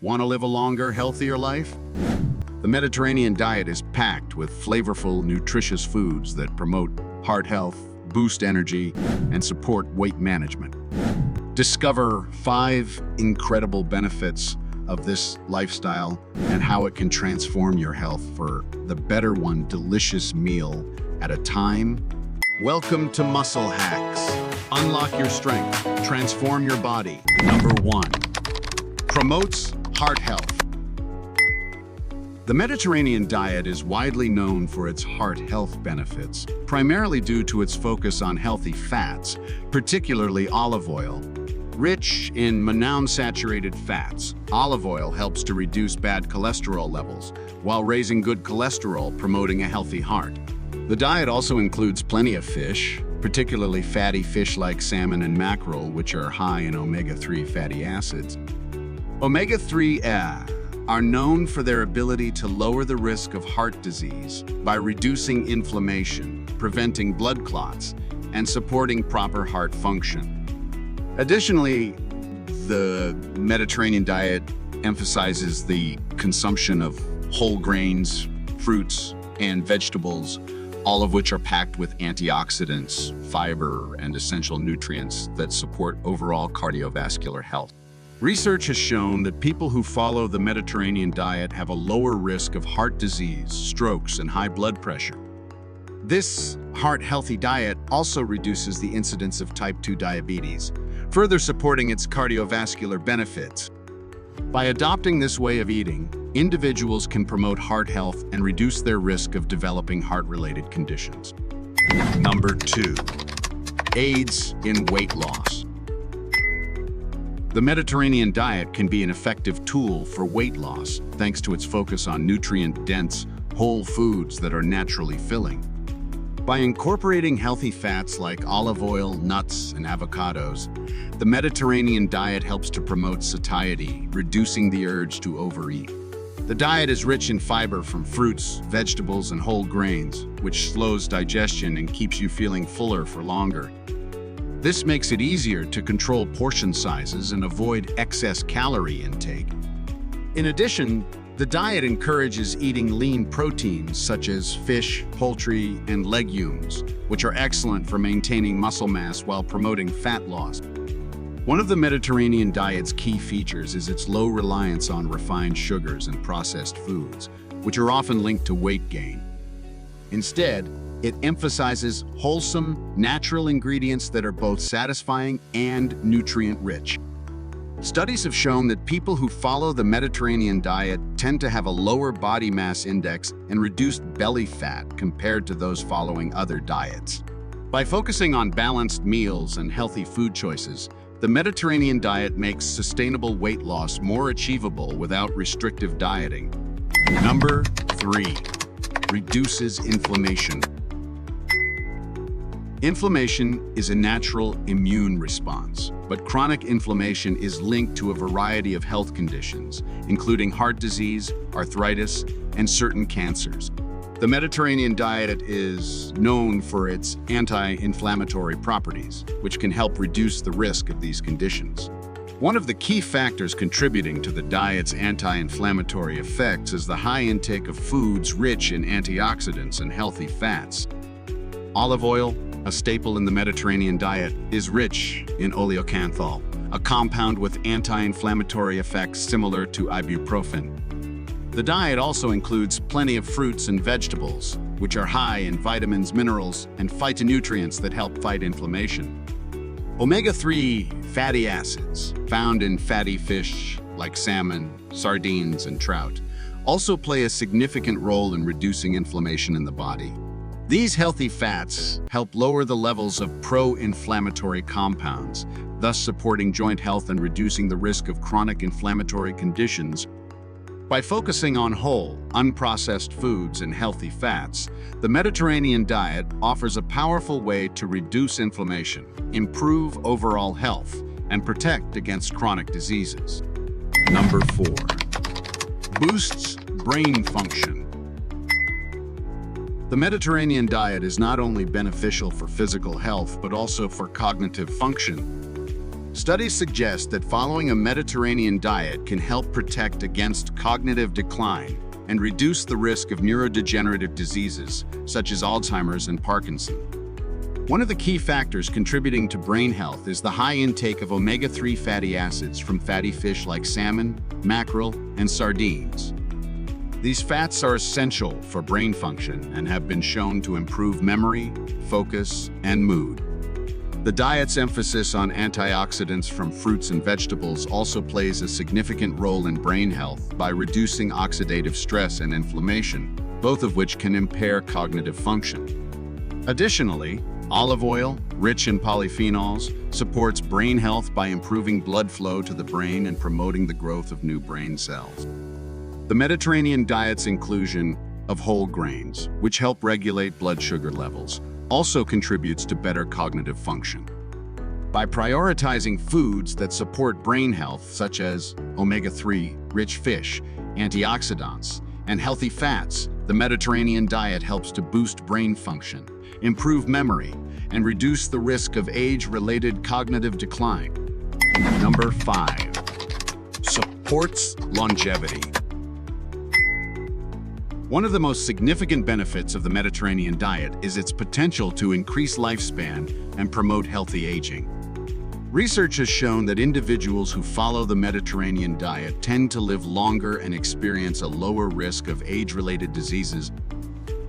Want to live a longer, healthier life? The Mediterranean diet is packed with flavorful, nutritious foods that promote heart health, boost energy, and support weight management. Discover 5 incredible benefits of this lifestyle and how it can transform your health for the better one delicious meal at a time. Welcome to Muscle Hacks. Unlock your strength, transform your body. Number 1. Promotes heart health. The Mediterranean diet is widely known for its heart health benefits, primarily due to its focus on healthy fats, particularly olive oil. Rich in monounsaturated fats, olive oil helps to reduce bad cholesterol levels, while raising good cholesterol, promoting a healthy heart. The diet also includes plenty of fish, particularly fatty fish like salmon and mackerel, which are high in omega-3 fatty acids. Omega-3 are known for their ability to lower the risk of heart disease by reducing inflammation, preventing blood clots, and supporting proper heart function. Additionally, the Mediterranean diet emphasizes the consumption of whole grains, fruits, and vegetables, all of which are packed with antioxidants, fiber, and essential nutrients that support overall cardiovascular health. Research has shown that people who follow the Mediterranean diet have a lower risk of heart disease, strokes, and high blood pressure. This heart-healthy diet also reduces the incidence of type 2 diabetes, further supporting its cardiovascular benefits. By adopting this way of eating, individuals can promote heart health and reduce their risk of developing heart-related conditions. Number 2. Aids in weight loss. The Mediterranean diet can be an effective tool for weight loss thanks to its focus on nutrient-dense, whole foods that are naturally filling. By incorporating healthy fats like olive oil, nuts, and avocados, the Mediterranean diet helps to promote satiety, reducing the urge to overeat. The diet is rich in fiber from fruits, vegetables, and whole grains, which slows digestion and keeps you feeling fuller for longer. This makes it easier to control portion sizes and avoid excess calorie intake. In addition, the diet encourages eating lean proteins such as fish, poultry, and legumes, which are excellent for maintaining muscle mass while promoting fat loss. One of the Mediterranean diet's key features is its low reliance on refined sugars and processed foods, which are often linked to weight gain. Instead, it emphasizes wholesome, natural ingredients that are both satisfying and nutrient-rich. Studies have shown that people who follow the Mediterranean diet tend to have a lower body mass index and reduced belly fat compared to those following other diets. By focusing on balanced meals and healthy food choices, the Mediterranean diet makes sustainable weight loss more achievable without restrictive dieting. Number 3. Reduces inflammation. Inflammation is a natural immune response, but chronic inflammation is linked to a variety of health conditions, including heart disease, arthritis, and certain cancers. The Mediterranean diet is known for its anti-inflammatory properties, which can help reduce the risk of these conditions. One of the key factors contributing to the diet's anti-inflammatory effects is the high intake of foods rich in antioxidants and healthy fats. Olive oil, a staple in the Mediterranean diet, is rich in oleocanthal, a compound with anti-inflammatory effects similar to ibuprofen. The diet also includes plenty of fruits and vegetables, which are high in vitamins, minerals, and phytonutrients that help fight inflammation. Omega-3 fatty acids, found in fatty fish like salmon, sardines, and trout, also play a significant role in reducing inflammation in the body. These healthy fats help lower the levels of pro-inflammatory compounds, thus supporting joint health and reducing the risk of chronic inflammatory conditions. By focusing on whole, unprocessed foods and healthy fats, the Mediterranean diet offers a powerful way to reduce inflammation, improve overall health, and protect against chronic diseases. Number 4. Boosts brain function. The Mediterranean diet is not only beneficial for physical health, but also for cognitive function. Studies suggest that following a Mediterranean diet can help protect against cognitive decline and reduce the risk of neurodegenerative diseases such as Alzheimer's and Parkinson. One of the key factors contributing to brain health is the high intake of omega-3 fatty acids from fatty fish like salmon, mackerel, and sardines. These fats are essential for brain function and have been shown to improve memory, focus, and mood. The diet's emphasis on antioxidants from fruits and vegetables also plays a significant role in brain health by reducing oxidative stress and inflammation, both of which can impair cognitive function. Additionally, olive oil, rich in polyphenols, supports brain health by improving blood flow to the brain and promoting the growth of new brain cells. The Mediterranean diet's inclusion of whole grains, which help regulate blood sugar levels, also contributes to better cognitive function. By prioritizing foods that support brain health, such as omega-3, rich fish, antioxidants, and healthy fats, the Mediterranean diet helps to boost brain function, improve memory, and reduce the risk of age-related cognitive decline. Number 5. Supports longevity. One of the most significant benefits of the Mediterranean diet is its potential to increase lifespan and promote healthy aging. Research has shown that individuals who follow the Mediterranean diet tend to live longer and experience a lower risk of age-related diseases.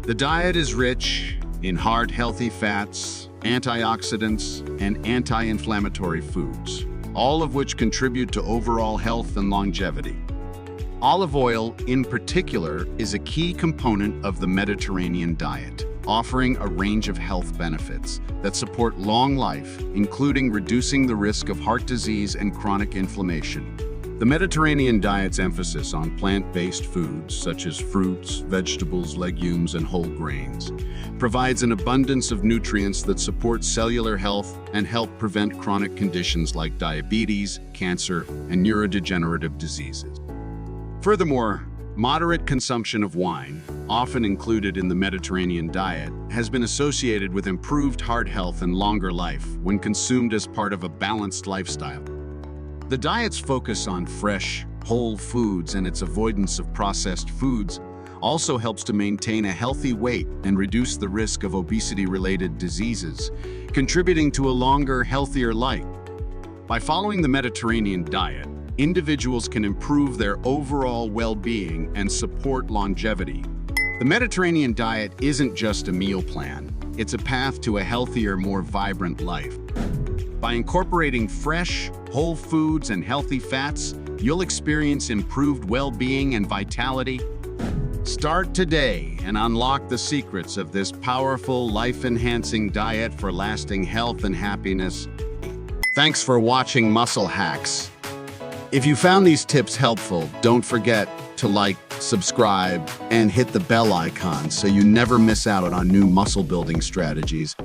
The diet is rich in heart-healthy fats, antioxidants, and anti-inflammatory foods, all of which contribute to overall health and longevity. Olive oil, in particular, is a key component of the Mediterranean diet, offering a range of health benefits that support long life, including reducing the risk of heart disease and chronic inflammation. The Mediterranean diet's emphasis on plant-based foods, such as fruits, vegetables, legumes, and whole grains, provides an abundance of nutrients that support cellular health and help prevent chronic conditions like diabetes, cancer, and neurodegenerative diseases. Furthermore, moderate consumption of wine, often included in the Mediterranean diet, has been associated with improved heart health and longer life when consumed as part of a balanced lifestyle. The diet's focus on fresh, whole foods and its avoidance of processed foods also helps to maintain a healthy weight and reduce the risk of obesity-related diseases, contributing to a longer, healthier life. By following the Mediterranean diet, individuals can improve their overall well-being and support longevity. The Mediterranean diet isn't just a meal plan, it's a path to a healthier, more vibrant life. By incorporating fresh, whole foods and healthy fats, you'll experience improved well-being and vitality. Start today and unlock the secrets of this powerful, life-enhancing diet for lasting health and happiness. Thanks for watching Muscle Hacks. If you found these tips helpful, don't forget to like, subscribe, and hit the bell icon so you never miss out on new muscle building strategies.